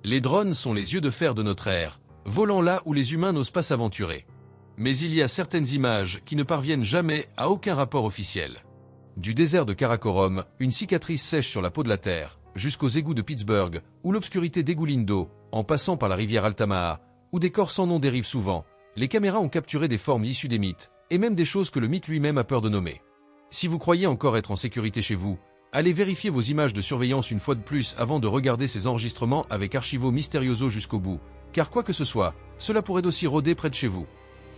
Les drones sont les yeux de fer de notre ère, volant là où les humains n'osent pas s'aventurer. Mais il y a certaines images qui ne parviennent jamais à aucun rapport officiel. Du désert de Karakorum, une cicatrice sèche sur la peau de la Terre, jusqu'aux égouts de Pittsburgh, ou l'obscurité dégouline d'eau, en passant par la rivière Altamaha, où des corps sans nom dérivent souvent, les caméras ont capturé des formes issues des mythes, et même des choses que le mythe lui-même a peur de nommer. Si vous croyez encore être en sécurité chez vous, allez vérifier vos images de surveillance une fois de plus avant de regarder ces enregistrements avec Archivo Misterioso jusqu'au bout, car quoi que ce soit, cela pourrait aussi rôder près de chez vous.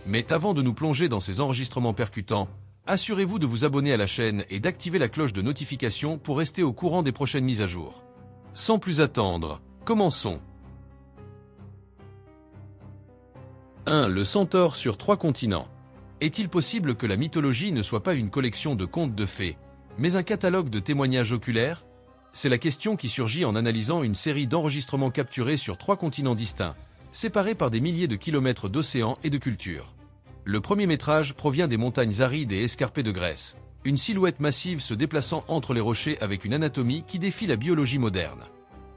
Mais avant de nous plonger dans ces enregistrements percutants, assurez-vous de vous abonner à la chaîne et d'activer la cloche de notification pour rester au courant des prochaines mises à jour. Sans plus attendre, commençons. 1. Le centaure sur 3 continents. Est-il possible que la mythologie ne soit pas une collection de contes de fées, mais un catalogue de témoignages oculaires? C'est la question qui surgit en analysant une série d'enregistrements capturés sur 3 continents distincts, séparés par des milliers de kilomètres d'océans et de cultures. Le premier métrage provient des montagnes arides et escarpées de Grèce, une silhouette massive se déplaçant entre les rochers avec une anatomie qui défie la biologie moderne.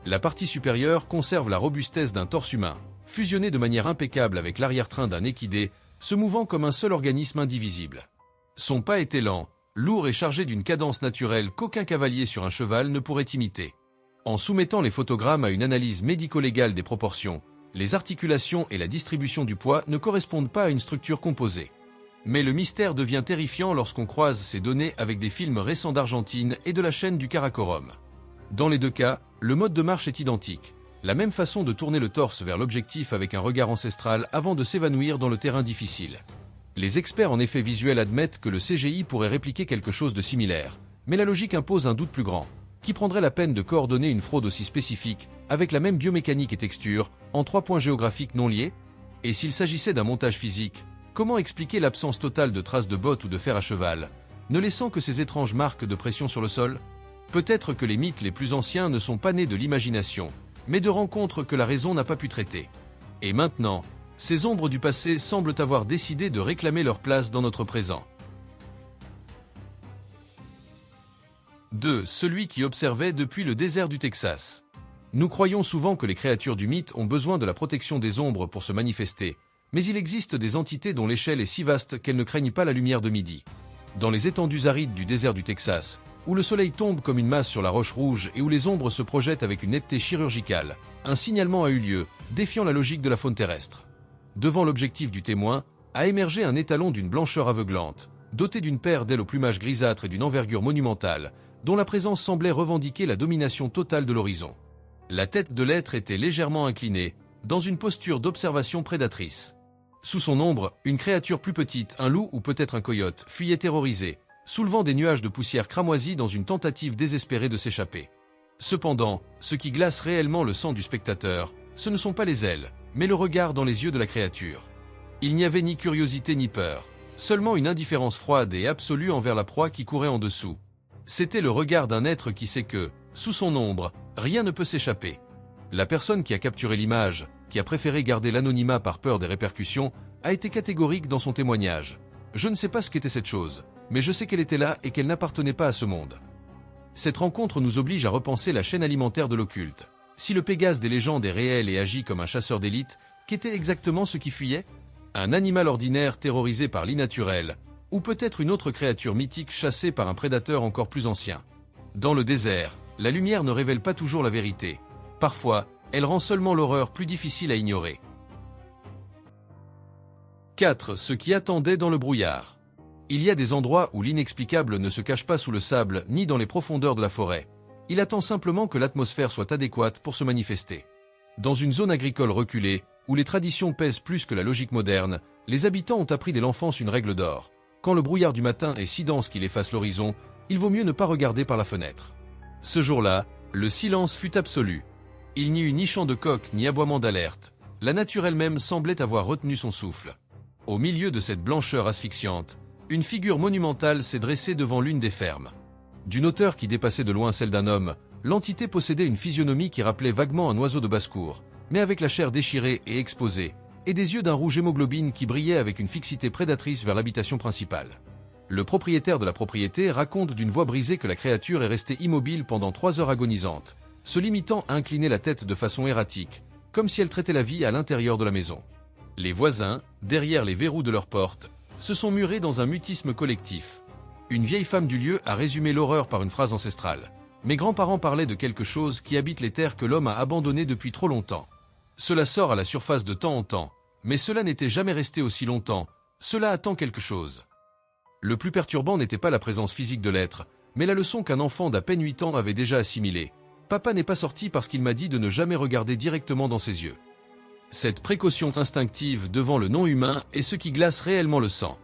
La partie supérieure conserve la robustesse d'un torse humain, fusionné de manière impeccable avec l'arrière-train d'un équidé, se mouvant comme un seul organisme indivisible. Son pas était lent, lourd et chargé d'une cadence naturelle qu'aucun cavalier sur un cheval ne pourrait imiter. En soumettant les photogrammes à une analyse médico-légale des proportions, les articulations et la distribution du poids ne correspondent pas à une structure composée. Mais le mystère devient terrifiant lorsqu'on croise ces données avec des films récents d'Argentine et de la chaîne du Karakorum. Dans les deux cas, le mode de marche est identique, la même façon de tourner le torse vers l'objectif avec un regard ancestral avant de s'évanouir dans le terrain difficile. Les experts en effets visuels admettent que le CGI pourrait répliquer quelque chose de similaire, mais la logique impose un doute plus grand. Qui prendrait la peine de coordonner une fraude aussi spécifique, avec la même biomécanique et texture, en 3 points géographiques non liés? Et s'il s'agissait d'un montage physique, comment expliquer l'absence totale de traces de bottes ou de fer à cheval, ne laissant que ces étranges marques de pression sur le sol? Peut-être que les mythes les plus anciens ne sont pas nés de l'imagination, mais de rencontres que la raison n'a pas pu traiter. Et maintenant, ces ombres du passé semblent avoir décidé de réclamer leur place dans notre présent. 2. Celui qui observait depuis le désert du Texas. Nous croyons souvent que les créatures du mythe ont besoin de la protection des ombres pour se manifester, mais il existe des entités dont l'échelle est si vaste qu'elles ne craignent pas la lumière de midi. Dans les étendues arides du désert du Texas, où le soleil tombe comme une masse sur la roche rouge et où les ombres se projettent avec une netteté chirurgicale, un signalement a eu lieu, défiant la logique de la faune terrestre. Devant l'objectif du témoin, a émergé un étalon d'une blancheur aveuglante, doté d'une paire d'ailes au plumage grisâtre et d'une envergure monumentale, dont la présence semblait revendiquer la domination totale de l'horizon. La tête de l'être était légèrement inclinée, dans une posture d'observation prédatrice. Sous son ombre, une créature plus petite, un loup ou peut-être un coyote, fuyait terrorisé, soulevant des nuages de poussière cramoisie dans une tentative désespérée de s'échapper. Cependant, ce qui glace réellement le sang du spectateur, ce ne sont pas les ailes, mais le regard dans les yeux de la créature. Il n'y avait ni curiosité ni peur, seulement une indifférence froide et absolue envers la proie qui courait en dessous. C'était le regard d'un être qui sait que, sous son ombre, rien ne peut s'échapper. La personne qui a capturé l'image, qui a préféré garder l'anonymat par peur des répercussions, a été catégorique dans son témoignage. Je ne sais pas ce qu'était cette chose, mais je sais qu'elle était là et qu'elle n'appartenait pas à ce monde. Cette rencontre nous oblige à repenser la chaîne alimentaire de l'occulte. Si le Pégase des légendes est réel et agit comme un chasseur d'élite, qu'était exactement ce qui fuyait? Un animal ordinaire terrorisé par l'innaturel, ou peut-être une autre créature mythique chassée par un prédateur encore plus ancien. Dans le désert, la lumière ne révèle pas toujours la vérité. Parfois, elle rend seulement l'horreur plus difficile à ignorer. 4. Ce qui attendait dans le brouillard. Il y a des endroits où l'inexplicable ne se cache pas sous le sable ni dans les profondeurs de la forêt. Il attend simplement que l'atmosphère soit adéquate pour se manifester. Dans une zone agricole reculée, où les traditions pèsent plus que la logique moderne, les habitants ont appris dès l'enfance une règle d'or. Quand le brouillard du matin est si dense qu'il efface l'horizon, il vaut mieux ne pas regarder par la fenêtre. Ce jour-là, le silence fut absolu. Il n'y eut ni chant de coq ni aboiement d'alerte. La nature elle-même semblait avoir retenu son souffle. Au milieu de cette blancheur asphyxiante, une figure monumentale s'est dressée devant l'une des fermes. D'une hauteur qui dépassait de loin celle d'un homme, l'entité possédait une physionomie qui rappelait vaguement un oiseau de basse-cour, mais avec la chair déchirée et exposée, et des yeux d'un rouge hémoglobine qui brillaient avec une fixité prédatrice vers l'habitation principale. Le propriétaire de la propriété raconte d'une voix brisée que la créature est restée immobile pendant 3 heures agonisantes, se limitant à incliner la tête de façon erratique, comme si elle traitait la vie à l'intérieur de la maison. Les voisins, derrière les verrous de leurs portes, se sont murés dans un mutisme collectif. Une vieille femme du lieu a résumé l'horreur par une phrase ancestrale. Mes grands-parents parlaient de quelque chose qui habite les terres que l'homme a abandonnées depuis trop longtemps. Cela sort à la surface de temps en temps, mais cela n'était jamais resté aussi longtemps, cela attend quelque chose. Le plus perturbant n'était pas la présence physique de l'être, mais la leçon qu'un enfant d'à peine 8 ans avait déjà assimilée. Papa n'est pas sorti parce qu'il m'a dit de ne jamais regarder directement dans ses yeux. Cette précaution instinctive devant le non-humain est ce qui glace réellement le sang.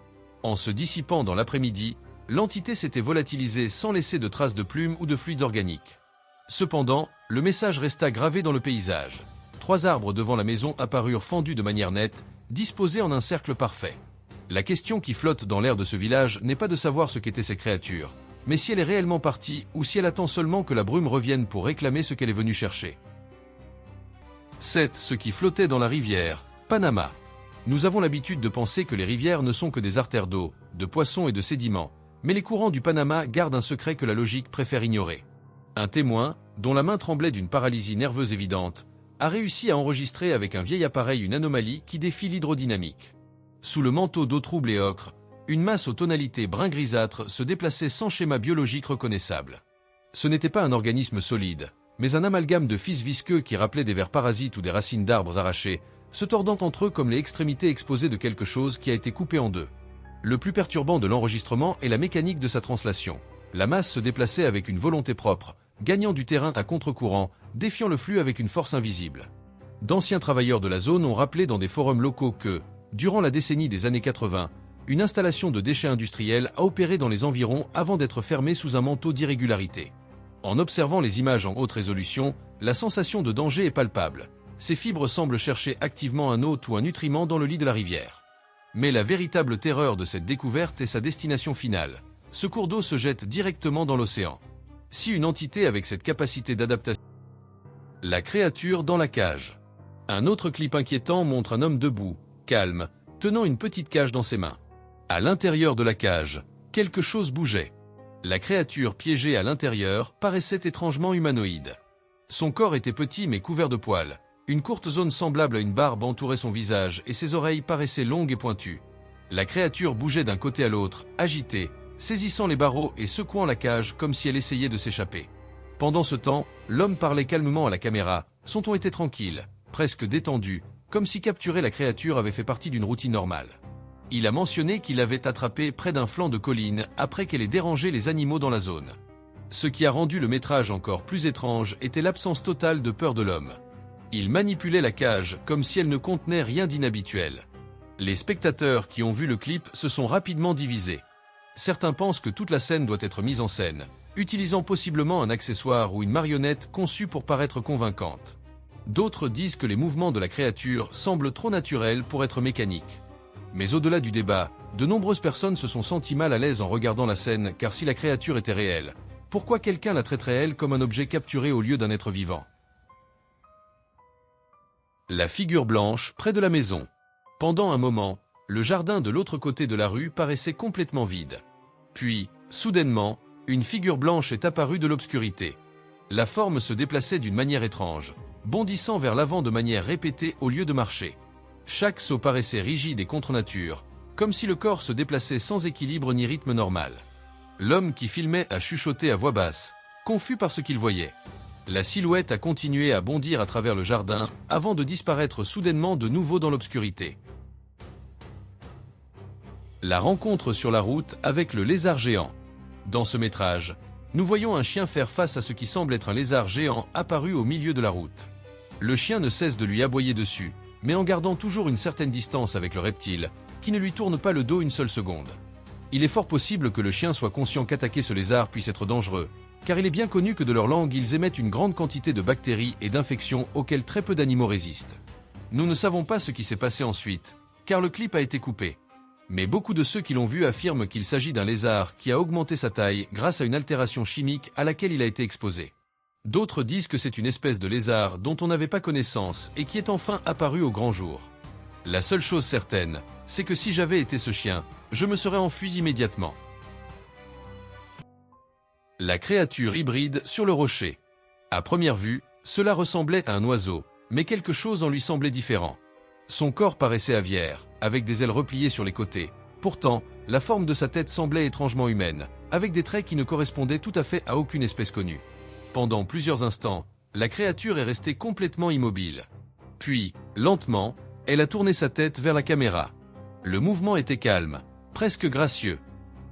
En se dissipant dans l'après-midi, l'entité s'était volatilisée sans laisser de traces de plumes ou de fluides organiques. Cependant, le message resta gravé dans le paysage. 3 arbres devant la maison apparurent fendus de manière nette, disposés en un cercle parfait. La question qui flotte dans l'air de ce village n'est pas de savoir ce qu'étaient ces créatures, mais si elle est réellement partie ou si elle attend seulement que la brume revienne pour réclamer ce qu'elle est venue chercher. 7. Ce qui flottait dans la rivière, Panama. Nous avons l'habitude de penser que les rivières ne sont que des artères d'eau, de poissons et de sédiments, mais les courants du Panama gardent un secret que la logique préfère ignorer. Un témoin, dont la main tremblait d'une paralysie nerveuse évidente, a réussi à enregistrer avec un vieil appareil une anomalie qui défie l'hydrodynamique. Sous le manteau d'eau trouble et ocre, une masse aux tonalités brun-grisâtre se déplaçait sans schéma biologique reconnaissable. Ce n'était pas un organisme solide, mais un amalgame de fils visqueux qui rappelait des vers parasites ou des racines d'arbres arrachés, se tordant entre eux comme les extrémités exposées de quelque chose qui a été coupé en deux. Le plus perturbant de l'enregistrement est la mécanique de sa translation. La masse se déplaçait avec une volonté propre, gagnant du terrain à contre-courant, défiant le flux avec une force invisible. D'anciens travailleurs de la zone ont rappelé dans des forums locaux que, durant la décennie des années 80, une installation de déchets industriels a opéré dans les environs avant d'être fermée sous un manteau d'irrégularité. En observant les images en haute résolution, la sensation de danger est palpable. Ces fibres semblent chercher activement un hôte ou un nutriment dans le lit de la rivière. Mais la véritable terreur de cette découverte est sa destination finale. Ce cours d'eau se jette directement dans l'océan. Si une entité avec cette capacité d'adaptation... La créature dans la cage. Un autre clip inquiétant montre un homme debout, calme, tenant une petite cage dans ses mains. À l'intérieur de la cage, quelque chose bougeait. La créature piégée à l'intérieur paraissait étrangement humanoïde. Son corps était petit mais couvert de poils. Une courte zone semblable à une barbe entourait son visage et ses oreilles paraissaient longues et pointues. La créature bougeait d'un côté à l'autre, agitée, saisissant les barreaux et secouant la cage comme si elle essayait de s'échapper. Pendant ce temps, l'homme parlait calmement à la caméra, son ton était tranquille, presque détendu, comme si capturer la créature avait fait partie d'une routine normale. Il a mentionné qu'il l'avait attrapée près d'un flanc de colline après qu'elle ait dérangé les animaux dans la zone. Ce qui a rendu le métrage encore plus étrange était l'absence totale de peur de l'homme. Il manipulait la cage comme si elle ne contenait rien d'inhabituel. Les spectateurs qui ont vu le clip se sont rapidement divisés. Certains pensent que toute la scène doit être mise en scène, utilisant possiblement un accessoire ou une marionnette conçue pour paraître convaincante. D'autres disent que les mouvements de la créature semblent trop naturels pour être mécaniques. Mais au-delà du débat, de nombreuses personnes se sont senties mal à l'aise en regardant la scène car si la créature était réelle, pourquoi quelqu'un la traiterait elle comme un objet capturé au lieu d'un être vivant? La figure blanche près de la maison. Pendant un moment, le jardin de l'autre côté de la rue paraissait complètement vide. Puis, soudainement, une figure blanche est apparue de l'obscurité. La forme se déplaçait d'une manière étrange, bondissant vers l'avant de manière répétée au lieu de marcher. Chaque saut paraissait rigide et contre nature, comme si le corps se déplaçait sans équilibre ni rythme normal. L'homme qui filmait a chuchoté à voix basse, confus par ce qu'il voyait. La silhouette a continué à bondir à travers le jardin, avant de disparaître soudainement de nouveau dans l'obscurité. La rencontre sur la route avec le lézard géant. Dans ce métrage, nous voyons un chien faire face à ce qui semble être un lézard géant apparu au milieu de la route. Le chien ne cesse de lui aboyer dessus, mais en gardant toujours une certaine distance avec le reptile, qui ne lui tourne pas le dos une seule seconde. Il est fort possible que le chien soit conscient qu'attaquer ce lézard puisse être dangereux, car il est bien connu que de leur langue ils émettent une grande quantité de bactéries et d'infections auxquelles très peu d'animaux résistent. Nous ne savons pas ce qui s'est passé ensuite, car le clip a été coupé. Mais beaucoup de ceux qui l'ont vu affirment qu'il s'agit d'un lézard qui a augmenté sa taille grâce à une altération chimique à laquelle il a été exposé. D'autres disent que c'est une espèce de lézard dont on n'avait pas connaissance et qui est enfin apparu au grand jour. La seule chose certaine, c'est que si j'avais été ce chien, je me serais enfui immédiatement. La créature hybride sur le rocher. À première vue, cela ressemblait à un oiseau, mais quelque chose en lui semblait différent. Son corps paraissait aviaire, avec des ailes repliées sur les côtés. Pourtant, la forme de sa tête semblait étrangement humaine, avec des traits qui ne correspondaient tout à fait à aucune espèce connue. Pendant plusieurs instants, la créature est restée complètement immobile. Puis, lentement, elle a tourné sa tête vers la caméra. Le mouvement était calme, presque gracieux.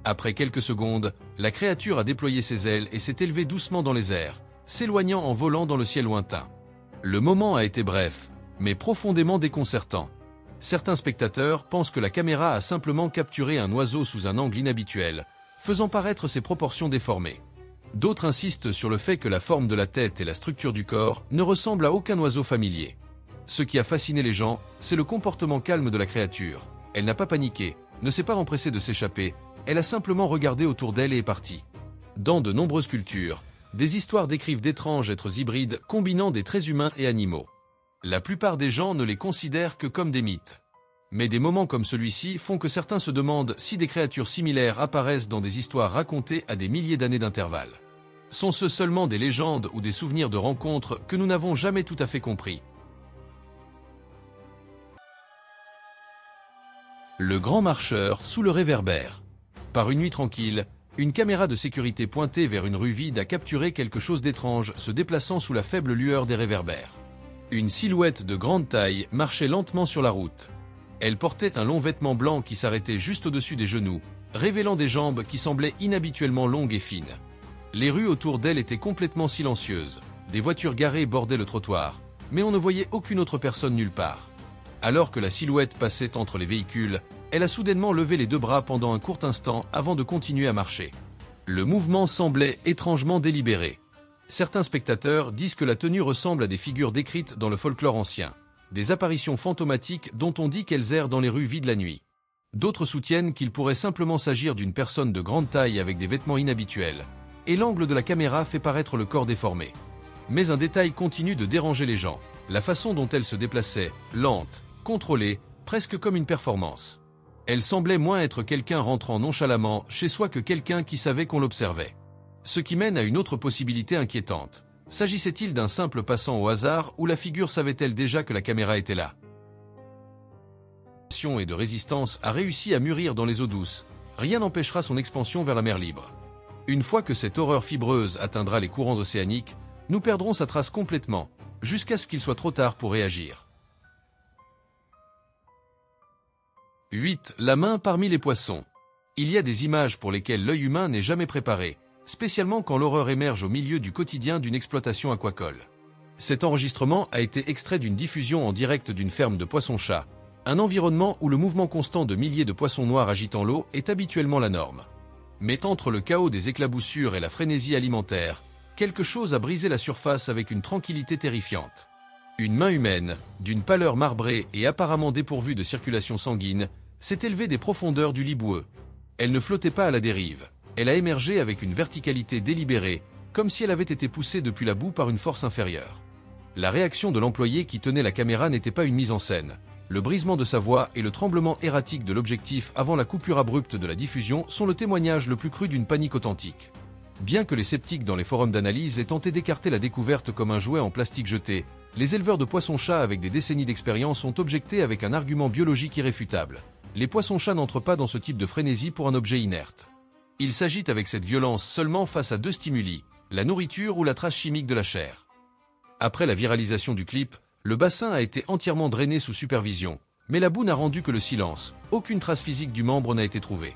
Après quelques secondes, la créature a déployé ses ailes et s'est élevée doucement dans les airs, s'éloignant en volant dans le ciel lointain. Le moment a été bref, mais profondément déconcertant. Certains spectateurs pensent que la caméra a simplement capturé un oiseau sous un angle inhabituel, faisant paraître ses proportions déformées. D'autres insistent sur le fait que la forme de la tête et la structure du corps ne ressemblent à aucun oiseau familier. Ce qui a fasciné les gens, c'est le comportement calme de la créature. Elle n'a pas paniqué, ne s'est pas empressée de s'échapper, elle a simplement regardé autour d'elle et est partie. Dans de nombreuses cultures, des histoires décrivent d'étranges êtres hybrides combinant des traits humains et animaux. La plupart des gens ne les considèrent que comme des mythes. Mais des moments comme celui-ci font que certains se demandent si des créatures similaires apparaissent dans des histoires racontées à des milliers d'années d'intervalle. Sont-ce seulement des légendes ou des souvenirs de rencontres que nous n'avons jamais tout à fait compris? Le grand marcheur sous le réverbère. Par une nuit tranquille, une caméra de sécurité pointée vers une rue vide a capturé quelque chose d'étrange se déplaçant sous la faible lueur des réverbères. Une silhouette de grande taille marchait lentement sur la route. Elle portait un long vêtement blanc qui s'arrêtait juste au-dessus des genoux, révélant des jambes qui semblaient inhabituellement longues et fines. Les rues autour d'elle étaient complètement silencieuses. Des voitures garées bordaient le trottoir, mais on ne voyait aucune autre personne nulle part. Alors que la silhouette passait entre les véhicules, elle a soudainement levé les deux bras pendant un court instant avant de continuer à marcher. Le mouvement semblait étrangement délibéré. Certains spectateurs disent que la tenue ressemble à des figures décrites dans le folklore ancien, des apparitions fantomatiques dont on dit qu'elles errent dans les rues vides la nuit. D'autres soutiennent qu'il pourrait simplement s'agir d'une personne de grande taille avec des vêtements inhabituels, et l'angle de la caméra fait paraître le corps déformé. Mais un détail continue de déranger les gens, la façon dont elle se déplaçait, lente, contrôlée, presque comme une performance. Elle semblait moins être quelqu'un rentrant nonchalamment chez soi que quelqu'un qui savait qu'on l'observait. Ce qui mène à une autre possibilité inquiétante. S'agissait-il d'un simple passant au hasard ou la figure savait-elle déjà que la caméra était là? Et de résistance a réussi à mûrir dans les eaux douces. Rien n'empêchera son expansion vers la mer libre. Une fois que cette horreur fibreuse atteindra les courants océaniques, nous perdrons sa trace complètement, jusqu'à ce qu'il soit trop tard pour réagir. 8. La main parmi les poissons. Il y a des images pour lesquelles l'œil humain n'est jamais préparé, spécialement quand l'horreur émerge au milieu du quotidien d'une exploitation aquacole. Cet enregistrement a été extrait d'une diffusion en direct d'une ferme de poissons-chats, un environnement où le mouvement constant de milliers de poissons noirs agitant l'eau est habituellement la norme. Mais entre le chaos des éclaboussures et la frénésie alimentaire, quelque chose a brisé la surface avec une tranquillité terrifiante. Une main humaine, d'une pâleur marbrée et apparemment dépourvue de circulation sanguine, s'est élevée des profondeurs du lit boueux. Elle ne flottait pas à la dérive. Elle a émergé avec une verticalité délibérée, comme si elle avait été poussée depuis la boue par une force inférieure. La réaction de l'employé qui tenait la caméra n'était pas une mise en scène. Le brisement de sa voix et le tremblement erratique de l'objectif avant la coupure abrupte de la diffusion sont le témoignage le plus cru d'une panique authentique. Bien que les sceptiques dans les forums d'analyse aient tenté d'écarter la découverte comme un jouet en plastique jeté, les éleveurs de poissons-chats avec des décennies d'expérience ont objecté avec un argument biologique irréfutable. Les poissons-chats n'entrent pas dans ce type de frénésie pour un objet inerte. Ils s'agitent avec cette violence seulement face à deux stimuli, la nourriture ou la trace chimique de la chair. Après la viralisation du clip, le bassin a été entièrement drainé sous supervision, mais la boue n'a rendu que le silence, aucune trace physique du membre n'a été trouvée.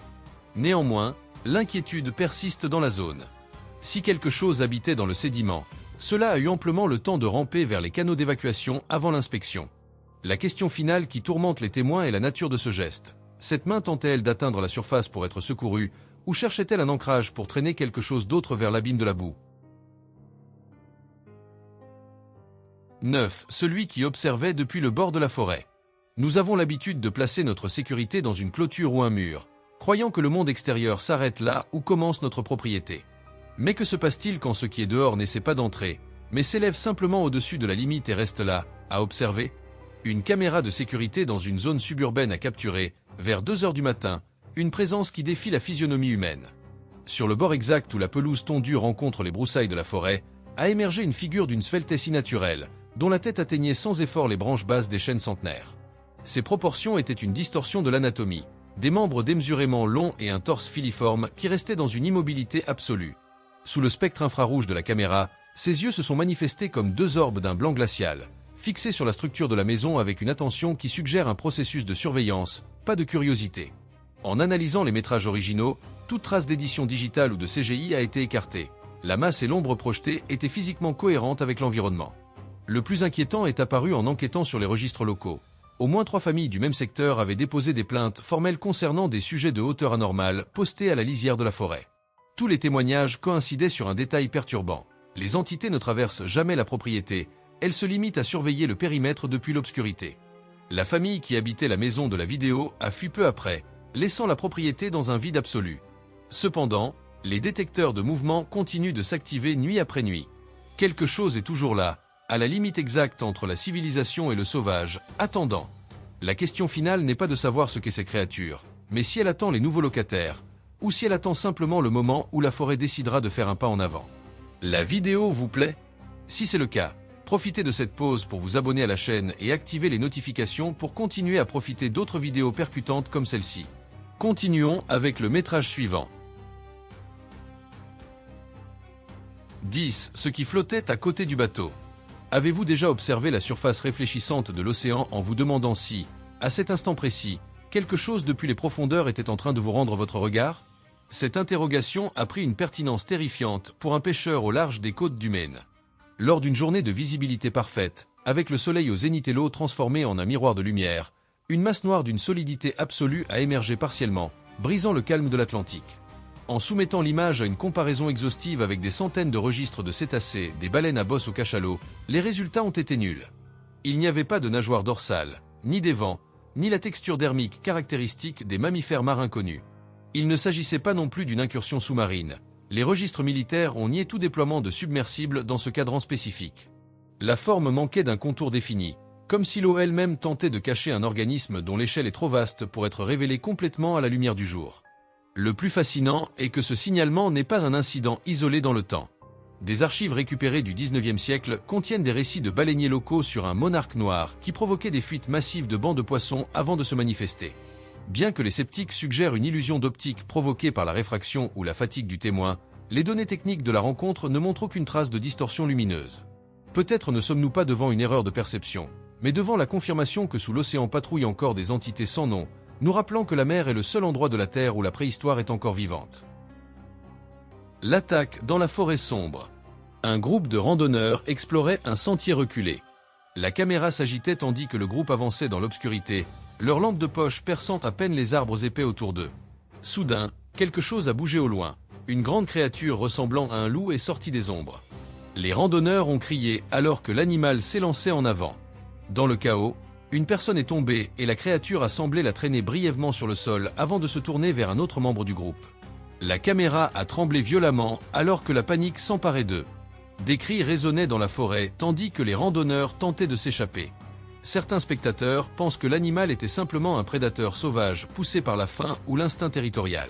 Néanmoins, l'inquiétude persiste dans la zone. Si quelque chose habitait dans le sédiment, cela a eu amplement le temps de ramper vers les canaux d'évacuation avant l'inspection. La question finale qui tourmente les témoins est la nature de ce geste. Cette main tentait-elle d'atteindre la surface pour être secourue, ou cherchait-elle un ancrage pour traîner quelque chose d'autre vers l'abîme de la boue? 9. Celui qui observait depuis le bord de la forêt. Nous avons l'habitude de placer notre sécurité dans une clôture ou un mur, croyant que le monde extérieur s'arrête là où commence notre propriété. Mais que se passe-t-il quand ce qui est dehors n'essaie pas d'entrer, mais s'élève simplement au-dessus de la limite et reste là, à observer? Une caméra de sécurité dans une zone suburbaine a capturé, vers 2 heures du matin, une présence qui défie la physionomie humaine. Sur le bord exact où la pelouse tondue rencontre les broussailles de la forêt, a émergé une figure d'une sveltesse naturelle, dont la tête atteignait sans effort les branches basses des chênes centenaires. Ses proportions étaient une distorsion de l'anatomie, des membres démesurément longs et un torse filiforme qui restait dans une immobilité absolue. Sous le spectre infrarouge de la caméra, ses yeux se sont manifestés comme deux orbes d'un blanc glacial, fixés sur la structure de la maison avec une attention qui suggère un processus de surveillance, pas de curiosité. En analysant les métrages originaux, toute trace d'édition digitale ou de CGI a été écartée. La masse et l'ombre projetées étaient physiquement cohérentes avec l'environnement. Le plus inquiétant est apparu en enquêtant sur les registres locaux. Au moins 3 familles du même secteur avaient déposé des plaintes formelles concernant des sujets de hauteur anormale postés à la lisière de la forêt. Tous les témoignages coïncidaient sur un détail perturbant. Les entités ne traversent jamais la propriété, elles se limitent à surveiller le périmètre depuis l'obscurité. La famille qui habitait la maison de la vidéo a fui peu après, laissant la propriété dans un vide absolu. Cependant, les détecteurs de mouvement continuent de s'activer nuit après nuit. Quelque chose est toujours là, à la limite exacte entre la civilisation et le sauvage, attendant. La question finale n'est pas de savoir ce qu'est ces créatures, mais si elle attend les nouveaux locataires, ou si elle attend simplement le moment où la forêt décidera de faire un pas en avant. La vidéo vous plaît? Si c'est le cas, profitez de cette pause pour vous abonner à la chaîne et activer les notifications pour continuer à profiter d'autres vidéos percutantes comme celle-ci. Continuons avec le métrage suivant. 10. Ce qui flottait à côté du bateau. Avez-vous déjà observé la surface réfléchissante de l'océan en vous demandant si, à cet instant précis, quelque chose depuis les profondeurs était en train de vous rendre votre regard? Cette interrogation a pris une pertinence terrifiante pour un pêcheur au large des côtes du Maine. Lors d'une journée de visibilité parfaite, avec le soleil au zénith et l'eau transformée en un miroir de lumière, une masse noire d'une solidité absolue a émergé partiellement, brisant le calme de l'Atlantique. En soumettant l'image à une comparaison exhaustive avec des centaines de registres de cétacés, des baleines à bosse au cachalot, les résultats ont été nuls. Il n'y avait pas de nageoire dorsale, ni des vents, ni la texture dermique caractéristique des mammifères marins connus. Il ne s'agissait pas non plus d'une incursion sous-marine. Les registres militaires ont nié tout déploiement de submersibles dans ce cadran spécifique. La forme manquait d'un contour défini, comme si l'eau elle-même tentait de cacher un organisme dont l'échelle est trop vaste pour être révélé complètement à la lumière du jour. Le plus fascinant est que ce signalement n'est pas un incident isolé dans le temps. Des archives récupérées du 19e siècle contiennent des récits de baleiniers locaux sur un monarque noir qui provoquait des fuites massives de bancs de poissons avant de se manifester. Bien que les sceptiques suggèrent une illusion d'optique provoquée par la réfraction ou la fatigue du témoin, les données techniques de la rencontre ne montrent aucune trace de distorsion lumineuse. Peut-être ne sommes-nous pas devant une erreur de perception, mais devant la confirmation que sous l'océan patrouillent encore des entités sans nom, nous rappelant que la mer est le seul endroit de la Terre où la préhistoire est encore vivante. L'attaque dans la forêt sombre. Un groupe de randonneurs explorait un sentier reculé. La caméra s'agitait tandis que le groupe avançait dans l'obscurité, leur lampe de poche perçant à peine les arbres épais autour d'eux. Soudain, quelque chose a bougé au loin. Une grande créature ressemblant à un loup est sortie des ombres. Les randonneurs ont crié alors que l'animal s'élançait en avant. Dans le chaos, une personne est tombée et la créature a semblé la traîner brièvement sur le sol avant de se tourner vers un autre membre du groupe. La caméra a tremblé violemment alors que la panique s'emparait d'eux. Des cris résonnaient dans la forêt tandis que les randonneurs tentaient de s'échapper. Certains spectateurs pensent que l'animal était simplement un prédateur sauvage poussé par la faim ou l'instinct territorial.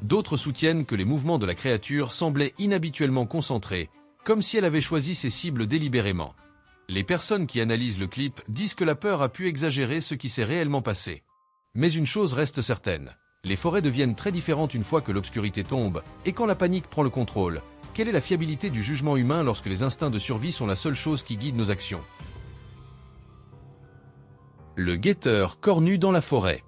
D'autres soutiennent que les mouvements de la créature semblaient inhabituellement concentrés, comme si elle avait choisi ses cibles délibérément. Les personnes qui analysent le clip disent que la peur a pu exagérer ce qui s'est réellement passé. Mais une chose reste certaine, les forêts deviennent très différentes une fois que l'obscurité tombe, et quand la panique prend le contrôle. Quelle est la fiabilité du jugement humain lorsque les instincts de survie sont la seule chose qui guide nos actions? Le guetteur cornu dans la forêt.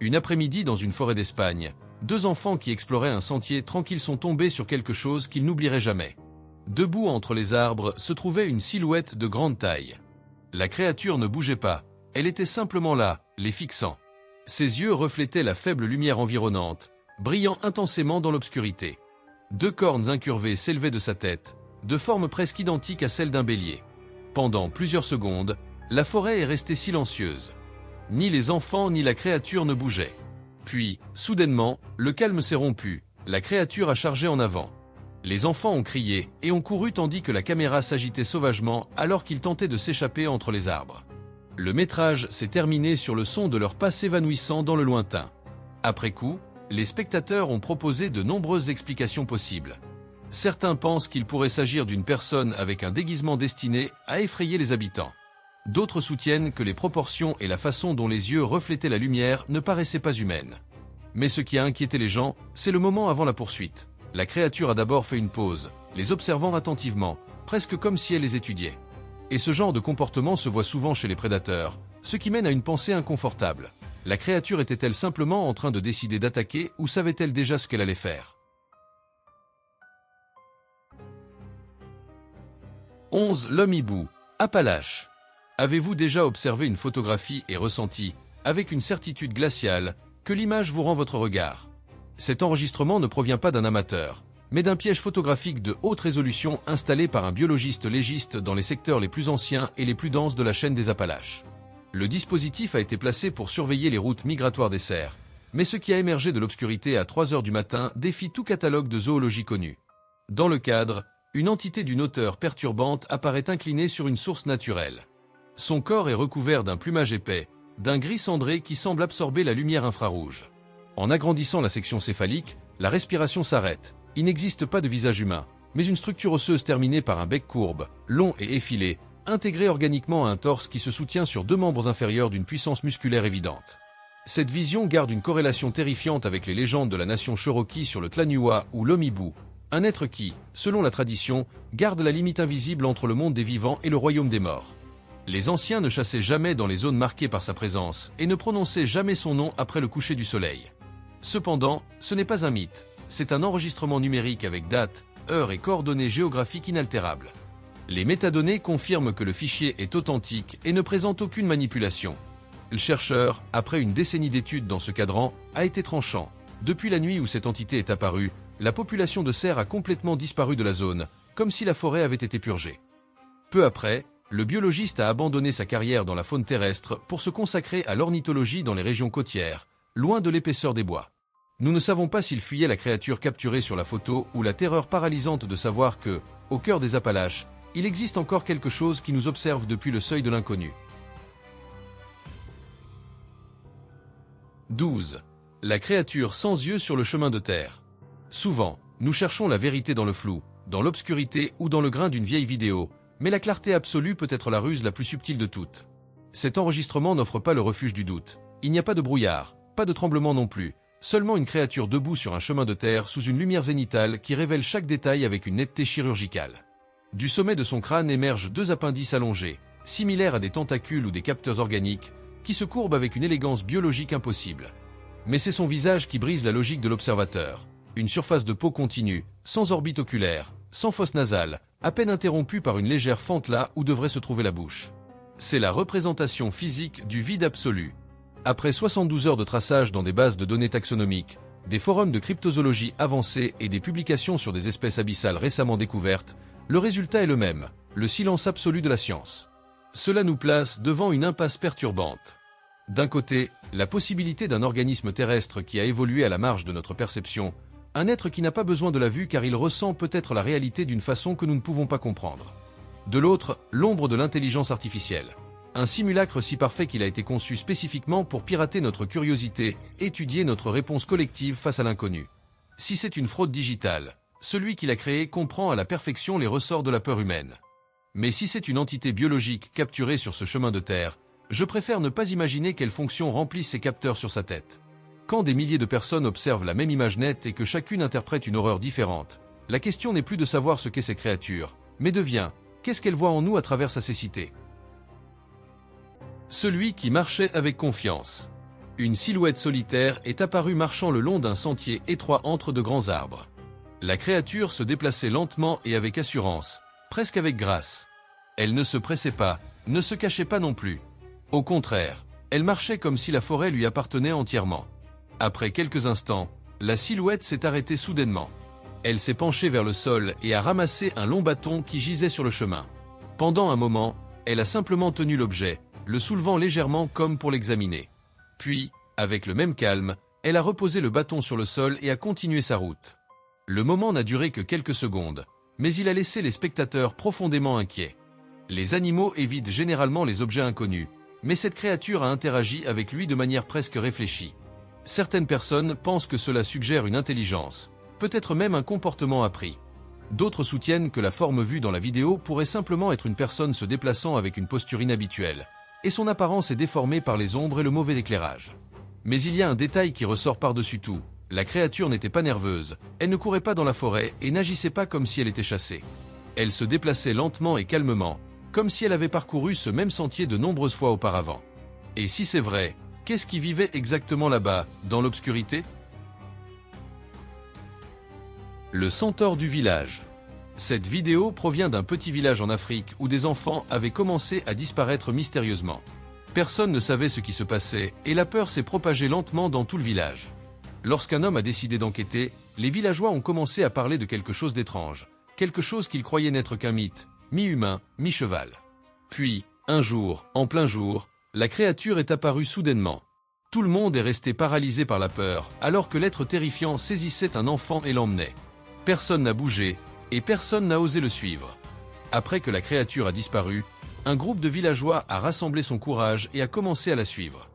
Une après-midi dans une forêt d'Espagne, 2 enfants qui exploraient un sentier tranquille sont tombés sur quelque chose qu'ils n'oublieraient jamais. Debout entre les arbres se trouvait une silhouette de grande taille. La créature ne bougeait pas, elle était simplement là, les fixant. Ses yeux reflétaient la faible lumière environnante, brillant intensément dans l'obscurité. 2 cornes incurvées s'élevaient de sa tête, de forme presque identique à celle d'un bélier. Pendant plusieurs secondes, la forêt est restée silencieuse. Ni les enfants ni la créature ne bougeaient. Puis, soudainement, le calme s'est rompu, la créature a chargé en avant. Les enfants ont crié et ont couru tandis que la caméra s'agitait sauvagement alors qu'ils tentaient de s'échapper entre les arbres. Le métrage s'est terminé sur le son de leurs pas s'évanouissant dans le lointain. Après coup, les spectateurs ont proposé de nombreuses explications possibles. Certains pensent qu'il pourrait s'agir d'une personne avec un déguisement destiné à effrayer les habitants. D'autres soutiennent que les proportions et la façon dont les yeux reflétaient la lumière ne paraissaient pas humaines. Mais ce qui a inquiété les gens, c'est le moment avant la poursuite. La créature a d'abord fait une pause, les observant attentivement, presque comme si elle les étudiait. Et ce genre de comportement se voit souvent chez les prédateurs, ce qui mène à une pensée inconfortable. La créature était-elle simplement en train de décider d'attaquer ou savait-elle déjà ce qu'elle allait faire? 11. L'homme hibou, Appalaches. Avez-vous déjà observé une photographie et ressenti, avec une certitude glaciale, que l'image vous rend votre regard? Cet enregistrement ne provient pas d'un amateur, mais d'un piège photographique de haute résolution installé par un biologiste légiste dans les secteurs les plus anciens et les plus denses de la chaîne des Appalaches. Le dispositif a été placé pour surveiller les routes migratoires des cerfs, mais ce qui a émergé de l'obscurité à 3 heures du matin défie tout catalogue de zoologie connu. Dans le cadre, une entité d'une hauteur perturbante apparaît inclinée sur une source naturelle. Son corps est recouvert d'un plumage épais, d'un gris cendré qui semble absorber la lumière infrarouge. En agrandissant la section céphalique, la respiration s'arrête. Il n'existe pas de visage humain, mais une structure osseuse terminée par un bec courbe, long et effilé, intégré organiquement à un torse qui se soutient sur 2 membres inférieurs d'une puissance musculaire évidente. Cette vision garde une corrélation terrifiante avec les légendes de la nation Cherokee sur le Tla'Niwa ou l'homme hibou, un être qui, selon la tradition, garde la limite invisible entre le monde des vivants et le royaume des morts. Les anciens ne chassaient jamais dans les zones marquées par sa présence et ne prononçaient jamais son nom après le coucher du soleil. Cependant, ce n'est pas un mythe, c'est un enregistrement numérique avec date, heure et coordonnées géographiques inaltérables. Les métadonnées confirment que le fichier est authentique et ne présente aucune manipulation. Le chercheur, après une décennie d'études dans ce cadran, a été tranchant. Depuis la nuit où cette entité est apparue, la population de cerfs a complètement disparu de la zone, comme si la forêt avait été purgée. Peu après, le biologiste a abandonné sa carrière dans la faune terrestre pour se consacrer à l'ornithologie dans les régions côtières, loin de l'épaisseur des bois. Nous ne savons pas s'il fuyait la créature capturée sur la photo ou la terreur paralysante de savoir que, au cœur des Appalaches, il existe encore quelque chose qui nous observe depuis le seuil de l'inconnu. 12. La créature sans yeux sur le chemin de terre. Souvent, nous cherchons la vérité dans le flou, dans l'obscurité ou dans le grain d'une vieille vidéo, mais la clarté absolue peut être la ruse la plus subtile de toutes. Cet enregistrement n'offre pas le refuge du doute. Il n'y a pas de brouillard, pas de tremblement non plus, seulement une créature debout sur un chemin de terre sous une lumière zénitale qui révèle chaque détail avec une netteté chirurgicale. Du sommet de son crâne émergent 2 appendices allongés, similaires à des tentacules ou des capteurs organiques, qui se courbent avec une élégance biologique impossible. Mais c'est son visage qui brise la logique de l'observateur. Une surface de peau continue, sans orbite oculaire, sans fosse nasale, à peine interrompue par une légère fente là où devrait se trouver la bouche. C'est la représentation physique du vide absolu. Après 72 heures de traçage dans des bases de données taxonomiques, des forums de cryptozoologie avancés et des publications sur des espèces abyssales récemment découvertes, le résultat est le même, le silence absolu de la science. Cela nous place devant une impasse perturbante. D'un côté, la possibilité d'un organisme terrestre qui a évolué à la marge de notre perception, un être qui n'a pas besoin de la vue car il ressent peut-être la réalité d'une façon que nous ne pouvons pas comprendre. De l'autre, l'ombre de l'intelligence artificielle. Un simulacre si parfait qu'il a été conçu spécifiquement pour pirater notre curiosité, étudier notre réponse collective face à l'inconnu. Si c'est une fraude digitale, celui qui l'a créé comprend à la perfection les ressorts de la peur humaine. Mais si c'est une entité biologique capturée sur ce chemin de terre, je préfère ne pas imaginer quelle fonction remplissent ces capteurs sur sa tête. Quand des milliers de personnes observent la même image nette et que chacune interprète une horreur différente, la question n'est plus de savoir ce qu'est cette créature, mais devient, qu'est-ce qu'elle voit en nous à travers sa cécité? Celui qui marchait avec confiance. Une silhouette solitaire est apparue marchant le long d'un sentier étroit entre de grands arbres. La créature se déplaçait lentement et avec assurance, presque avec grâce. Elle ne se pressait pas, ne se cachait pas non plus. Au contraire, elle marchait comme si la forêt lui appartenait entièrement. Après quelques instants, la silhouette s'est arrêtée soudainement. Elle s'est penchée vers le sol et a ramassé un long bâton qui gisait sur le chemin. Pendant un moment, elle a simplement tenu l'objet, le soulevant légèrement comme pour l'examiner. Puis, avec le même calme, elle a reposé le bâton sur le sol et a continué sa route. Le moment n'a duré que quelques secondes, mais il a laissé les spectateurs profondément inquiets. Les animaux évitent généralement les objets inconnus, mais cette créature a interagi avec lui de manière presque réfléchie. Certaines personnes pensent que cela suggère une intelligence, peut-être même un comportement appris. D'autres soutiennent que la forme vue dans la vidéo pourrait simplement être une personne se déplaçant avec une posture inhabituelle, et son apparence est déformée par les ombres et le mauvais éclairage. Mais il y a un détail qui ressort par-dessus tout. La créature n'était pas nerveuse, elle ne courait pas dans la forêt et n'agissait pas comme si elle était chassée. Elle se déplaçait lentement et calmement, comme si elle avait parcouru ce même sentier de nombreuses fois auparavant. Et si c'est vrai, qu'est-ce qui vivait exactement là-bas, dans l'obscurité? Le centaure du village. Cette vidéo provient d'un petit village en Afrique où des enfants avaient commencé à disparaître mystérieusement. Personne ne savait ce qui se passait et la peur s'est propagée lentement dans tout le village. Lorsqu'un homme a décidé d'enquêter, les villageois ont commencé à parler de quelque chose d'étrange, quelque chose qu'ils croyaient n'être qu'un mythe, mi-humain, mi-cheval. Puis, un jour, en plein jour, la créature est apparue soudainement. Tout le monde est resté paralysé par la peur, alors que l'être terrifiant saisissait un enfant et l'emmenait. Personne n'a bougé, et personne n'a osé le suivre. Après que la créature a disparu, un groupe de villageois a rassemblé son courage et a commencé à la suivre.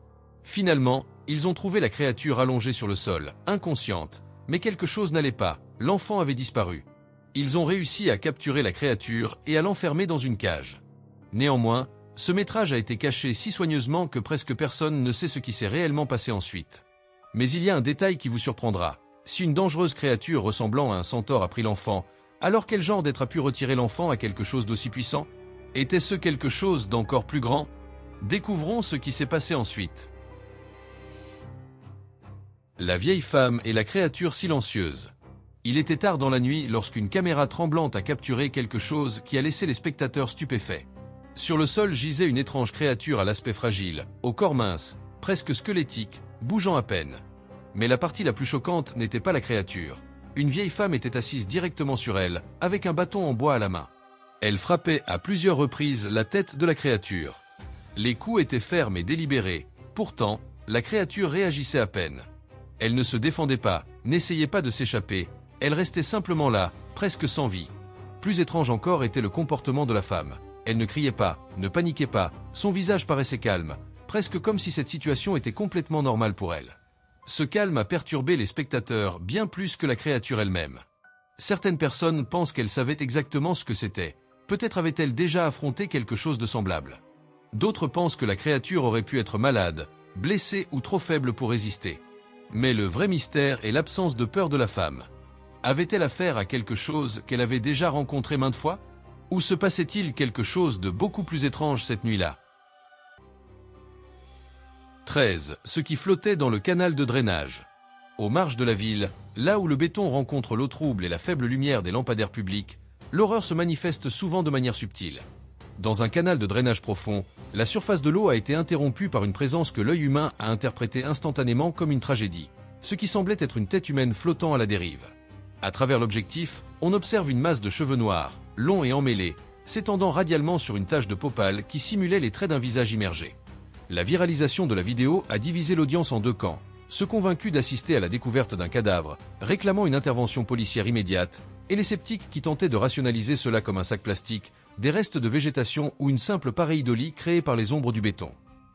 Finalement, ils ont trouvé la créature allongée sur le sol, inconsciente, mais quelque chose n'allait pas, l'enfant avait disparu. Ils ont réussi à capturer la créature et à l'enfermer dans une cage. Néanmoins, ce métrage a été caché si soigneusement que presque personne ne sait ce qui s'est réellement passé ensuite. Mais il y a un détail qui vous surprendra. Si une dangereuse créature ressemblant à un centaure a pris l'enfant, alors quel genre d'être a pu retirer l'enfant à quelque chose d'aussi puissant? Était-ce quelque chose d'encore plus grand? Découvrons ce qui s'est passé ensuite. La vieille femme et la créature silencieuse. Il était tard dans la nuit lorsqu'une caméra tremblante a capturé quelque chose qui a laissé les spectateurs stupéfaits. Sur le sol gisait une étrange créature à l'aspect fragile, au corps mince, presque squelettique, bougeant à peine. Mais la partie la plus choquante n'était pas la créature. Une vieille femme était assise directement sur elle, avec un bâton en bois à la main. Elle frappait à plusieurs reprises la tête de la créature. Les coups étaient fermes et délibérés, pourtant, la créature réagissait à peine. Elle ne se défendait pas, n'essayait pas de s'échapper, elle restait simplement là, presque sans vie. Plus étrange encore était le comportement de la femme. Elle ne criait pas, ne paniquait pas, son visage paraissait calme, presque comme si cette situation était complètement normale pour elle. Ce calme a perturbé les spectateurs bien plus que la créature elle-même. Certaines personnes pensent qu'elle savait exactement ce que c'était. Peut-être avait-elle déjà affronté quelque chose de semblable. D'autres pensent que la créature aurait pu être malade, blessée ou trop faible pour résister. Mais le vrai mystère est l'absence de peur de la femme. Avait-elle affaire à quelque chose qu'elle avait déjà rencontré maintes fois? Ou se passait-il quelque chose de beaucoup plus étrange cette nuit-là? 13. Ce qui flottait dans le canal de drainage. Aux marges de la ville, là où le béton rencontre l'eau trouble et la faible lumière des lampadaires publics, l'horreur se manifeste souvent de manière subtile. Dans un canal de drainage profond, la surface de l'eau a été interrompue par une présence que l'œil humain a interprétée instantanément comme une tragédie, ce qui semblait être une tête humaine flottant à la dérive. À travers l'objectif, on observe une masse de cheveux noirs, longs et emmêlés, s'étendant radialement sur une tache de peau pâle qui simulait les traits d'un visage immergé. La viralisation de la vidéo a divisé l'audience en deux camps, ceux convaincus d'assister à la découverte d'un cadavre, réclamant une intervention policière immédiate, et les sceptiques qui tentaient de rationaliser cela comme un sac plastique, des restes de végétation ou une simple pareidolie créée par les ombres du béton.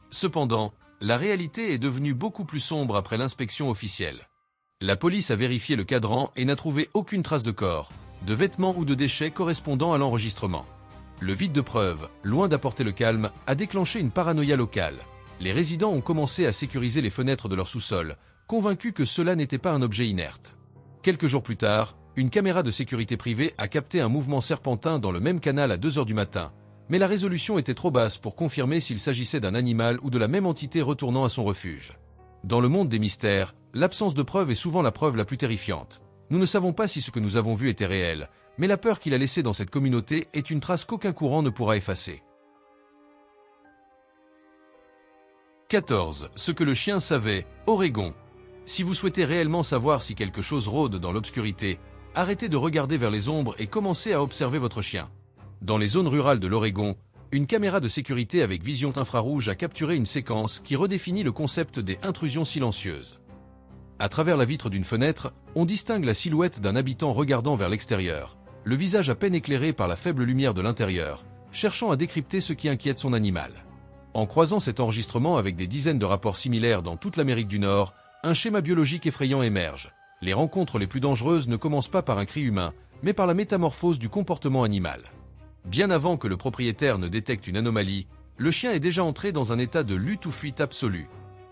Cependant, la réalité est devenue beaucoup plus sombre après l'inspection officielle. La police a vérifié le cadran et n'a trouvé aucune trace de corps, de vêtements ou de déchets correspondant à l'enregistrement. Le vide de preuves, loin d'apporter le calme, a déclenché une paranoïa locale. Les résidents ont commencé à sécuriser les fenêtres de leur sous-sol, convaincus que cela n'était pas un objet inerte. Quelques jours plus tard, une caméra de sécurité privée a capté un mouvement serpentin dans le même canal à 2 heures du matin, mais la résolution était trop basse pour confirmer s'il s'agissait d'un animal ou de la même entité retournant à son refuge. Dans le monde des mystères, l'absence de preuves est souvent la preuve la plus terrifiante. Nous ne savons pas si ce que nous avons vu était réel, mais la peur qu'il a laissée dans cette communauté est une trace qu'aucun courant ne pourra effacer. 14. Ce que le chien savait, Oregon. Si vous souhaitez réellement savoir si quelque chose rôde dans l'obscurité, arrêtez de regarder vers les ombres et commencez à observer votre chien. Dans les zones rurales de l'Oregon, une caméra de sécurité avec vision infrarouge a capturé une séquence qui redéfinit le concept des intrusions silencieuses. À travers la vitre d'une fenêtre, on distingue la silhouette d'un habitant regardant vers l'extérieur, le visage à peine éclairé par la faible lumière de l'intérieur, cherchant à décrypter ce qui inquiète son animal. En croisant cet enregistrement avec des dizaines de rapports similaires dans toute l'Amérique du Nord, un schéma biologique effrayant émerge. Les rencontres les plus dangereuses ne commencent pas par un cri humain, mais par la métamorphose du comportement animal. Bien avant que le propriétaire ne détecte une anomalie, le chien est déjà entré dans un état de lutte ou fuite absolue.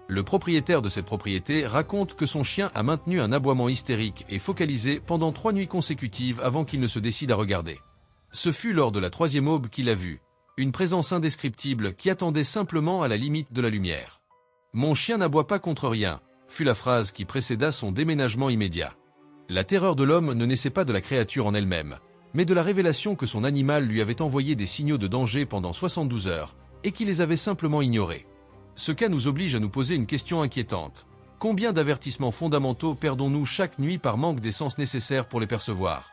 Le propriétaire de cette propriété raconte que son chien a maintenu un aboiement hystérique et focalisé pendant 3 nuits consécutives avant qu'il ne se décide à regarder. Ce fut lors de la 3e aube qu'il a vu une présence indescriptible qui attendait simplement à la limite de la lumière. « Mon chien n'aboie pas contre rien », fut la phrase qui précéda son déménagement immédiat. La terreur de l'homme ne naissait pas de la créature en elle-même, mais de la révélation que son animal lui avait envoyé des signaux de danger pendant 72 heures et qu'il les avait simplement ignorés. Ce cas nous oblige à nous poser une question inquiétante. Combien d'avertissements fondamentaux perdons-nous chaque nuit par manque des sens nécessaires pour les percevoir?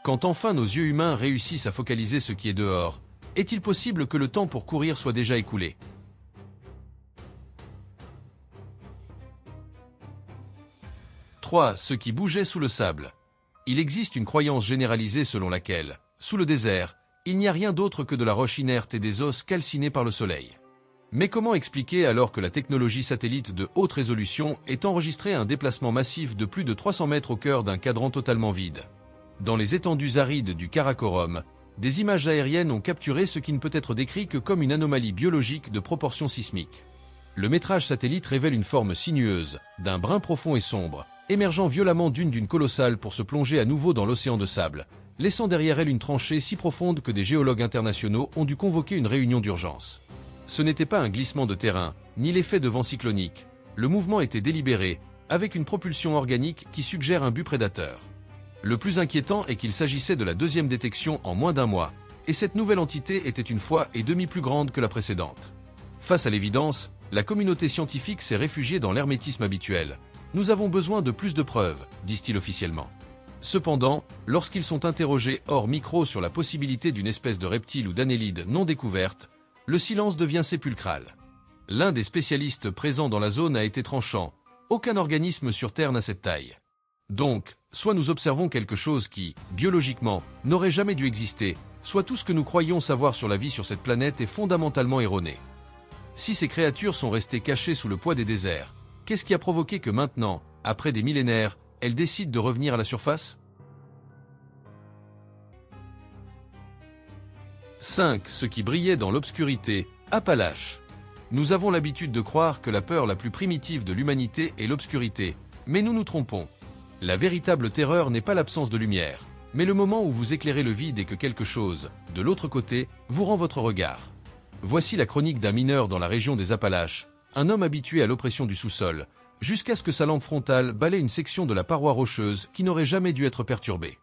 Quand enfin nos yeux humains réussissent à focaliser ce qui est dehors, est-il possible que le temps pour courir soit déjà écoulé? « 3. Ce qui bougeait sous le sable. Il existe une croyance généralisée selon laquelle, sous le désert, il n'y a rien d'autre que de la roche inerte et des os calcinés par le soleil. Mais comment expliquer alors que la technologie satellite de haute résolution ait enregistré un déplacement massif de plus de 300 mètres au cœur d'un cadran totalement vide? Dans les étendues arides du Karakorum, des images aériennes ont capturé ce qui ne peut être décrit que comme une anomalie biologique de proportions sismiques. Le métrage satellite révèle une forme sinueuse, d'un brun profond et sombre, émergeant violemment d'une colossale pour se plonger à nouveau dans l'océan de sable, laissant derrière elle une tranchée si profonde que des géologues internationaux ont dû convoquer une réunion d'urgence. Ce n'était pas un glissement de terrain, ni l'effet de vent cyclonique. Le mouvement était délibéré, avec une propulsion organique qui suggère un but prédateur. Le plus inquiétant est qu'il s'agissait de la 2e détection en moins d'1 mois, et cette nouvelle entité était 1,5 fois plus grande que la précédente. Face à l'évidence, la communauté scientifique s'est réfugiée dans l'hermétisme habituel. « Nous avons besoin de plus de preuves », disent-ils officiellement. Cependant, lorsqu'ils sont interrogés hors micro sur la possibilité d'une espèce de reptile ou d'annélide non découverte, le silence devient sépulcral. L'un des spécialistes présents dans la zone a été tranchant. Aucun organisme sur Terre n'a cette taille. Donc, soit nous observons quelque chose qui, biologiquement, n'aurait jamais dû exister, soit tout ce que nous croyons savoir sur la vie sur cette planète est fondamentalement erroné. Si ces créatures sont restées cachées sous le poids des déserts, qu'est-ce qui a provoqué que maintenant, après des millénaires, elles décident de revenir à la surface? 5. Ce qui brillait dans l'obscurité, Appalaches. Nous avons l'habitude de croire que la peur la plus primitive de l'humanité est l'obscurité, mais nous nous trompons. La véritable terreur n'est pas l'absence de lumière, mais le moment où vous éclairez le vide et que quelque chose, de l'autre côté, vous rend votre regard. Voici la chronique d'un mineur dans la région des Appalaches, un homme habitué à l'oppression du sous-sol, jusqu'à ce que sa lampe frontale balaie une section de la paroi rocheuse qui n'aurait jamais dû être perturbée.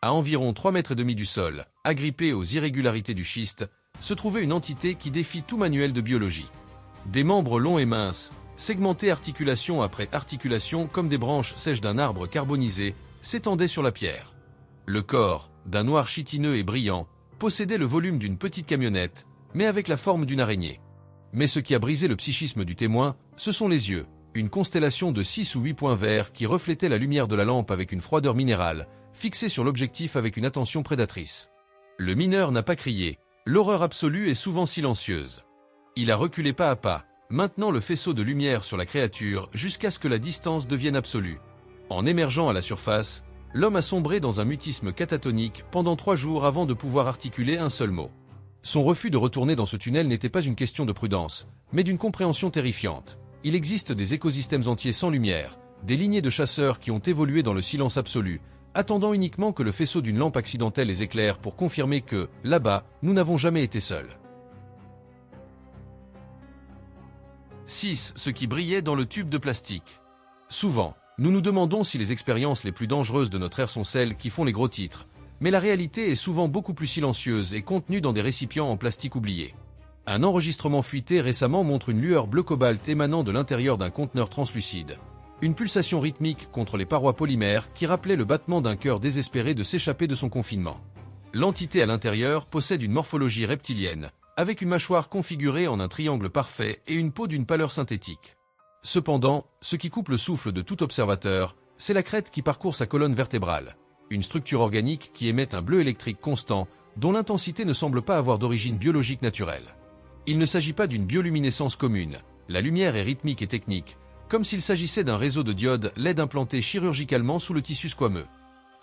À environ 3,5 mètres du sol, agrippée aux irrégularités du schiste, se trouvait une entité qui défie tout manuel de biologie. Des membres longs et minces, segmentés articulation après articulation comme des branches sèches d'un arbre carbonisé, s'étendaient sur la pierre. Le corps, d'un noir chitineux et brillant, possédait le volume d'une petite camionnette, mais avec la forme d'une araignée. Mais ce qui a brisé le psychisme du témoin, ce sont les yeux, une constellation de 6 ou 8 points verts qui reflétaient la lumière de la lampe avec une froideur minérale, fixée sur l'objectif avec une attention prédatrice. Le mineur n'a pas crié, l'horreur absolue est souvent silencieuse. Il a reculé pas à pas, maintenant le faisceau de lumière sur la créature jusqu'à ce que la distance devienne absolue. En émergeant à la surface, l'homme a sombré dans un mutisme catatonique pendant 3 jours avant de pouvoir articuler un seul mot. Son refus de retourner dans ce tunnel n'était pas une question de prudence, mais d'une compréhension terrifiante. Il existe des écosystèmes entiers sans lumière, des lignées de chasseurs qui ont évolué dans le silence absolu, attendant uniquement que le faisceau d'une lampe accidentelle les éclaire pour confirmer que, là-bas, nous n'avons jamais été seuls. 6. Ce qui brillait dans le tube de plastique. Souvent, nous nous demandons si les expériences les plus dangereuses de notre ère sont celles qui font les gros titres, mais la réalité est souvent beaucoup plus silencieuse et contenue dans des récipients en plastique oubliés. Un enregistrement fuité récemment montre une lueur bleu cobalt émanant de l'intérieur d'un conteneur translucide. Une pulsation rythmique contre les parois polymères qui rappelait le battement d'un cœur désespéré de s'échapper de son confinement. L'entité à l'intérieur possède une morphologie reptilienne, avec une mâchoire configurée en un triangle parfait et une peau d'une pâleur synthétique. Cependant, ce qui coupe le souffle de tout observateur, c'est la crête qui parcourt sa colonne vertébrale, une structure organique qui émet un bleu électrique constant dont l'intensité ne semble pas avoir d'origine biologique naturelle. Il ne s'agit pas d'une bioluminescence commune, la lumière est rythmique et technique, comme s'il s'agissait d'un réseau de diodes LED implanté chirurgicalement sous le tissu squameux.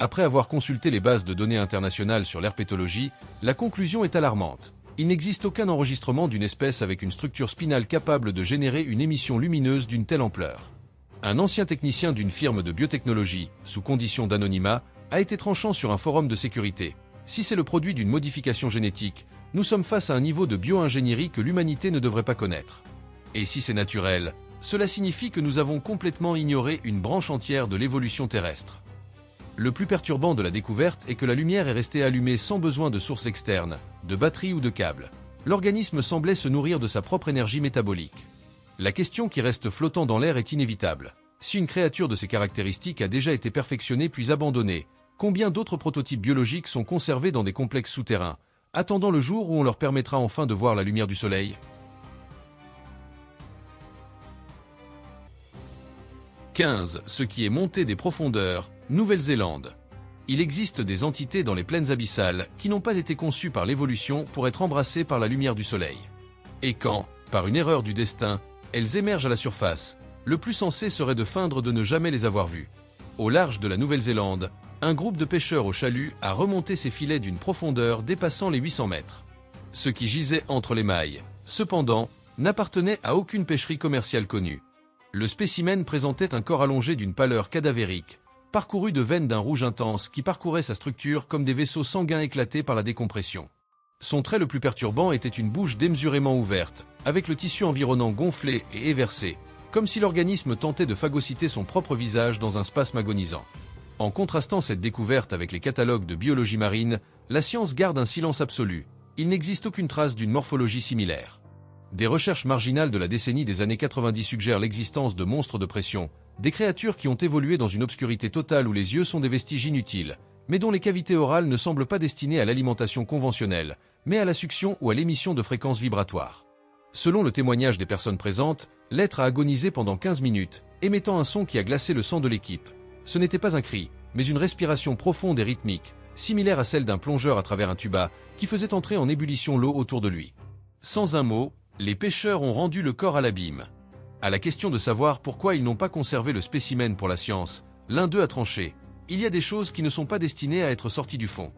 Après avoir consulté les bases de données internationales sur l'herpétologie, la conclusion est alarmante. Il n'existe aucun enregistrement d'une espèce avec une structure spinale capable de générer une émission lumineuse d'une telle ampleur. Un ancien technicien d'une firme de biotechnologie, sous condition d'anonymat, a été tranchant sur un forum de sécurité. Si c'est le produit d'une modification génétique, nous sommes face à un niveau de bio-ingénierie que l'humanité ne devrait pas connaître. Et si c'est naturel, cela signifie que nous avons complètement ignoré une branche entière de l'évolution terrestre. Le plus perturbant de la découverte est que la lumière est restée allumée sans besoin de source externe, de batterie ou de câble. L'organisme semblait se nourrir de sa propre énergie métabolique. La question qui reste flottant dans l'air est inévitable. Si une créature de ces caractéristiques a déjà été perfectionnée puis abandonnée, combien d'autres prototypes biologiques sont conservés dans des complexes souterrains, attendant le jour où on leur permettra enfin de voir la lumière du soleil ? 15. Ce qui est monté des profondeurs, Nouvelle-Zélande. Il existe des entités dans les plaines abyssales qui n'ont pas été conçues par l'évolution pour être embrassées par la lumière du soleil. Et quand, par une erreur du destin, elles émergent à la surface, le plus sensé serait de feindre de ne jamais les avoir vues. Au large de la Nouvelle-Zélande, un groupe de pêcheurs au chalut a remonté ses filets d'une profondeur dépassant les 800 mètres. Ce qui gisait entre les mailles, cependant, n'appartenait à aucune pêcherie commerciale connue. Le spécimen présentait un corps allongé d'une pâleur cadavérique, parcouru de veines d'un rouge intense qui parcouraient sa structure comme des vaisseaux sanguins éclatés par la décompression. Son trait le plus perturbant était une bouche démesurément ouverte, avec le tissu environnant gonflé et éversé, comme si l'organisme tentait de phagocyter son propre visage dans un spasme agonisant. En contrastant cette découverte avec les catalogues de biologie marine, la science garde un silence absolu. Il n'existe aucune trace d'une morphologie similaire. Des recherches marginales de la décennie des années 90 suggèrent l'existence de monstres de pression, des créatures qui ont évolué dans une obscurité totale où les yeux sont des vestiges inutiles, mais dont les cavités orales ne semblent pas destinées à l'alimentation conventionnelle, mais à la succion ou à l'émission de fréquences vibratoires. Selon le témoignage des personnes présentes, l'être a agonisé pendant 15 minutes, émettant un son qui a glacé le sang de l'équipe. Ce n'était pas un cri, mais une respiration profonde et rythmique, similaire à celle d'un plongeur à travers un tuba, qui faisait entrer en ébullition l'eau autour de lui. Sans un mot, les pêcheurs ont rendu le corps à l'abîme. À la question de savoir pourquoi ils n'ont pas conservé le spécimen pour la science, l'un d'eux a tranché. Il y a des choses qui ne sont pas destinées à être sorties du fond.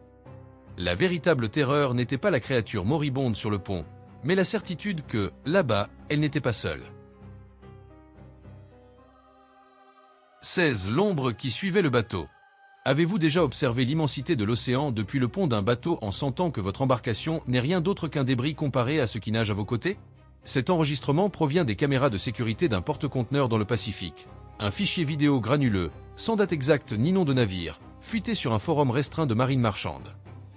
La véritable terreur n'était pas la créature moribonde sur le pont, mais la certitude que, là-bas, elle n'était pas seule. 16. L'ombre qui suivait le bateau. Avez-vous déjà observé l'immensité de l'océan depuis le pont d'un bateau en sentant que votre embarcation n'est rien d'autre qu'un débris comparé à ce qui nage à vos côtés ? Cet enregistrement provient des caméras de sécurité d'un porte-conteneur dans le Pacifique. Un fichier vidéo granuleux, sans date exacte ni nom de navire, fuité sur un forum restreint de marine marchande.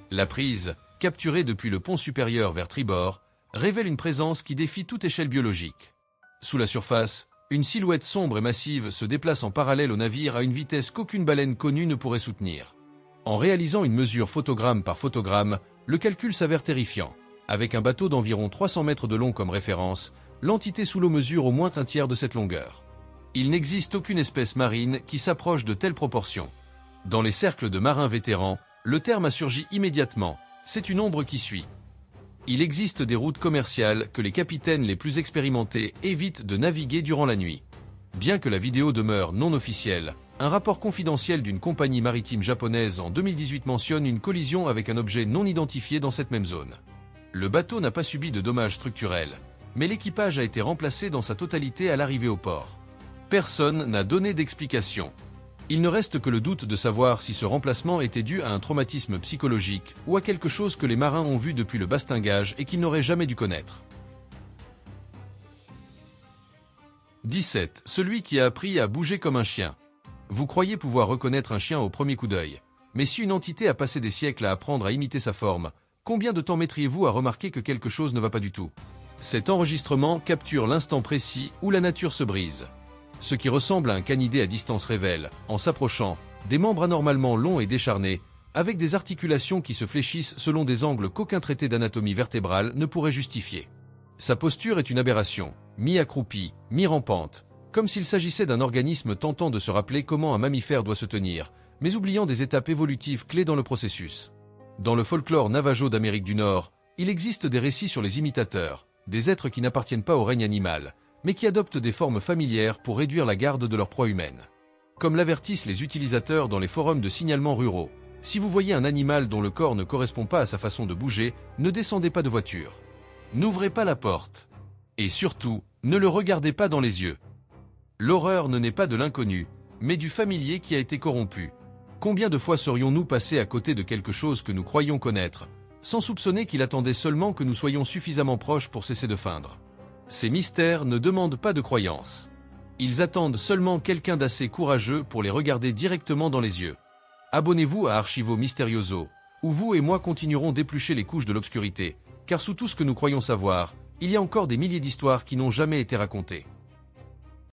La prise, capturée depuis le pont supérieur vers tribord, révèle une présence qui défie toute échelle biologique. Sous la surface, une silhouette sombre et massive se déplace en parallèle au navire à une vitesse qu'aucune baleine connue ne pourrait soutenir. En réalisant une mesure photogramme par photogramme, le calcul s'avère terrifiant. Avec un bateau d'environ 300 mètres de long comme référence, l'entité sous l'eau mesure au moins un tiers de cette longueur. Il n'existe aucune espèce marine qui s'approche de telles proportions. Dans les cercles de marins vétérans, le terme a surgi immédiatement, c'est une ombre qui suit. Il existe des routes commerciales que les capitaines les plus expérimentés évitent de naviguer durant la nuit. Bien que la vidéo demeure non officielle, un rapport confidentiel d'une compagnie maritime japonaise en 2018 mentionne une collision avec un objet non identifié dans cette même zone. Le bateau n'a pas subi de dommages structurels, mais l'équipage a été remplacé dans sa totalité à l'arrivée au port. Personne n'a donné d'explication. Il ne reste que le doute de savoir si ce remplacement était dû à un traumatisme psychologique ou à quelque chose que les marins ont vu depuis le bastingage et qu'ils n'auraient jamais dû connaître. 17. Celui qui a appris à bouger comme un chien. Vous croyez pouvoir reconnaître un chien au premier coup d'œil, mais si une entité a passé des siècles à apprendre à imiter sa forme, combien de temps mettriez-vous à remarquer que quelque chose ne va pas du tout ? Cet enregistrement capture l'instant précis où la nature se brise. Ce qui ressemble à un canidé à distance révèle, en s'approchant, des membres anormalement longs et décharnés, avec des articulations qui se fléchissent selon des angles qu'aucun traité d'anatomie vertébrale ne pourrait justifier. Sa posture est une aberration, mi-accroupie, mi-rampante, comme s'il s'agissait d'un organisme tentant de se rappeler comment un mammifère doit se tenir, mais oubliant des étapes évolutives clés dans le processus. Dans le folklore navajo d'Amérique du Nord, il existe des récits sur les imitateurs, des êtres qui n'appartiennent pas au règne animal, mais qui adoptent des formes familières pour réduire la garde de leur proie humaine. Comme l'avertissent les utilisateurs dans les forums de signalements ruraux, si vous voyez un animal dont le corps ne correspond pas à sa façon de bouger, ne descendez pas de voiture. N'ouvrez pas la porte. Et surtout, ne le regardez pas dans les yeux. L'horreur ne naît pas de l'inconnu, mais du familier qui a été corrompu. Combien de fois serions-nous passés à côté de quelque chose que nous croyions connaître, sans soupçonner qu'il attendait seulement que nous soyons suffisamment proches pour cesser de feindre? Ces mystères ne demandent pas de croyance. Ils attendent seulement quelqu'un d'assez courageux pour les regarder directement dans les yeux. Abonnez-vous à Archivo Misterioso, où vous et moi continuerons d'éplucher les couches de l'obscurité, car sous tout ce que nous croyons savoir, il y a encore des milliers d'histoires qui n'ont jamais été racontées.